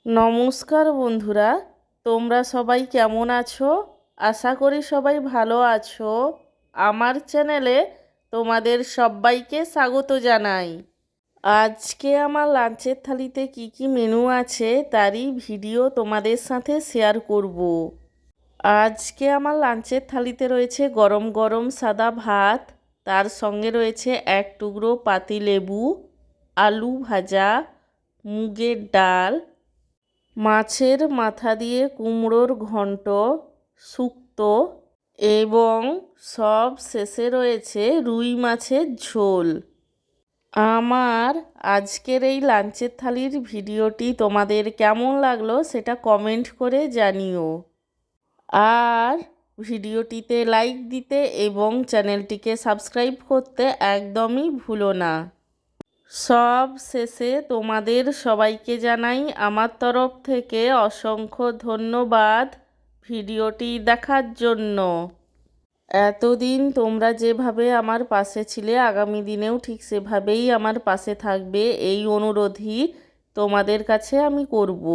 নমস্কার বন্ধুরা, তোমরা সবাই কেমন আছো? আশা করি সবাই ভালো আছো। আমার চ্যানেলে তোমাদের সবাইকে স্বাগত জানাই। আজকে আমার লাঞ্চের থালিতে কি কি মেনু আছে তারই ভিডিও তোমাদের সাথে শেয়ার করব। আজকে আমার লাঞ্চের থালিতে রয়েছে গরম গরম সাদা ভাত, তার সঙ্গে রয়েছে এক টুকরো পাতিলেবু, আলু ভাজা, মুগের ডাল, মাছের মাথা দিয়ে কুমড়োর ঘন্ট, শুক্তো এবং সব শেষে রয়েছে রুই মাছের ঝোল। আমার আজকের এই লাঞ্চের থালির ভিডিওটি তোমাদের কেমন লাগলো সেটা কমেন্ট করে জানিও। আর ভিডিওটিতে লাইক দিতে এবং চ্যানেলটিকে সাবস্ক্রাইব করতে একদমই ভুলো না। সব শেষে তোমাদের সবাইকে জানাই আমার তরফ থেকে অসংখ্য ধন্যবাদ ভিডিওটি দেখার জন্য। এতদিন তোমরা যেভাবে আমার পাশে ছিলে আগামী দিনেও ঠিক সেভাবেই আমার পাশে থাকবে, এই অনুরোধই তোমাদের কাছে আমি করব।